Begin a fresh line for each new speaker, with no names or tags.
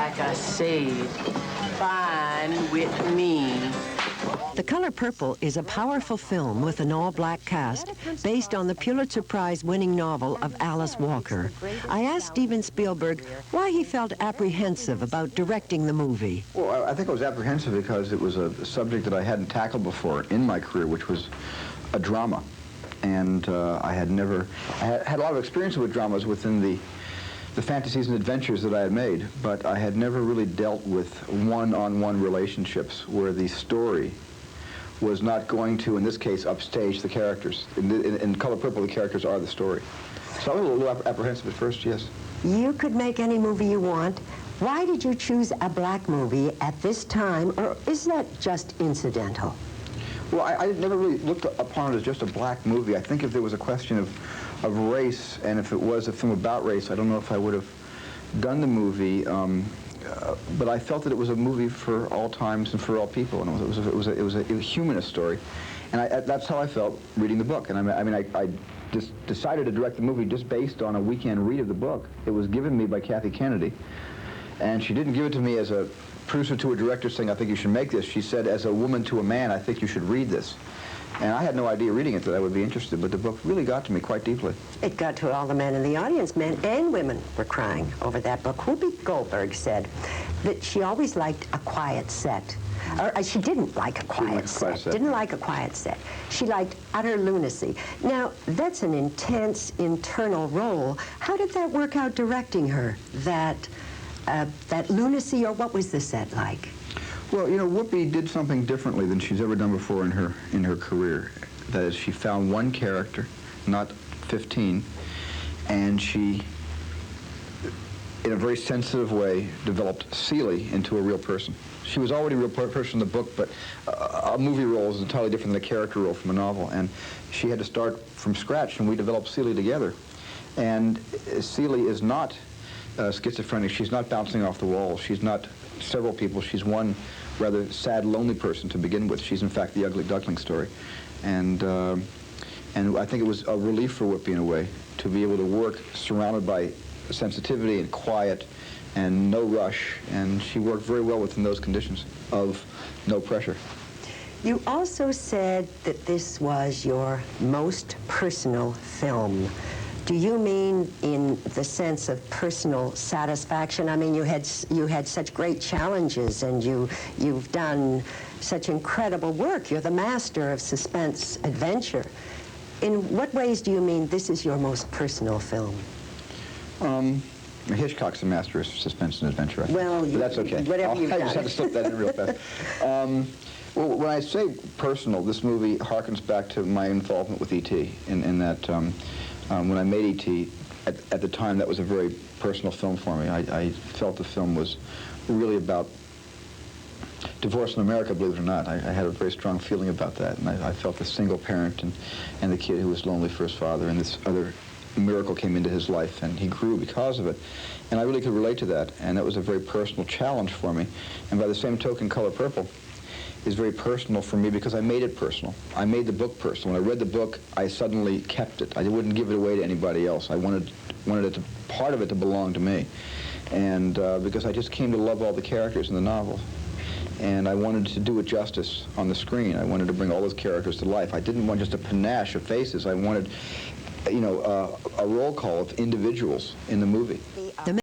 like I said, fine with me.
The Color Purple is a powerful film with an all-black cast based on the Pulitzer Prize-winning novel of Alice Walker. I asked Steven Spielberg why he felt apprehensive about directing the movie.
Well, I think I was apprehensive because it was a subject that I hadn't tackled before in my career, which was a drama. And I had a lot of experience with dramas within the fantasies and adventures that I had made, but I had never really dealt with one-on-one relationships where the story was not going to, in this case, upstage the characters. In Color Purple, the characters are the story. So I was a little apprehensive at first, yes.
You could make any movie you want. Why did you choose a black movie at this time, or is that just incidental?
Well, I never really looked upon it as just a black movie. I think if there was a question of race, and if it was a film about race, I don't know if I would have done the movie. But I felt that it was a movie for all times and for all people, and it was a humanist story, and that's how I felt reading the book. And I just decided to direct the movie just based on a weekend read of the book. It was given me by Kathy Kennedy, and she didn't give it to me as a producer to a director saying, I think you should make this. She said, as a woman to a man, I think you should read this. And I had no idea reading it that I would be interested, but the book really got to me quite deeply. It
got to all the men in the audience. Men and women were crying over that book. Whoopi Goldberg said that she always liked a quiet set. Or she didn't like a quiet set. Didn't like a quiet set. She liked utter lunacy. Now, that's an intense internal role. How did that work out directing her? That lunacy, or what was the set like?
Well, you know, Whoopi did something differently than she's ever done before in her career. That is, she found one character, not 15, and she, in a very sensitive way, developed Celie into a real person. She was already a real person in the book, but a movie role is entirely different than a character role from a novel, and she had to start from scratch, and we developed Celie together. And Celie is not schizophrenic. She's not bouncing off the walls. She's not several people. She's one rather sad, lonely person to begin with. She's in fact the ugly duckling story, and I think it was a relief for Whoopi in a way to be able to work surrounded by sensitivity and quiet and no rush, and she worked very well within those conditions of no pressure.
You also said that this was your most personal film. Do you mean in the sense of personal satisfaction? I mean, you had such great challenges, and you've done such incredible work. You're the master of suspense adventure. In what ways do you mean this is your most personal film?
Hitchcock's a master of suspense and adventure, I think.
Well,
but that's okay.
Whatever you've done.
I just had to slip that in real fast. Well, when I say personal, this movie harkens back to my involvement with E.T. in that when I made E.T., at the time, that was a very personal film for me. I felt the film was really about divorce in America, believe it or not. I had a very strong feeling about that, and I felt the single parent and the kid who was lonely for his father, and this other miracle came into his life, and he grew because of it. And I really could relate to that, and that was a very personal challenge for me. And by the same token, Color Purple is very personal for me because I made it personal. I made the book personal. When I read the book, I suddenly kept it. I wouldn't give it away to anybody else. I wanted it to, part of it to belong to me. And because I just came to love all the characters in the novel. And I wanted to do it justice on the screen. I wanted to bring all those characters to life. I didn't want just a panache of faces. I wanted, you know, a roll call of individuals in the movie.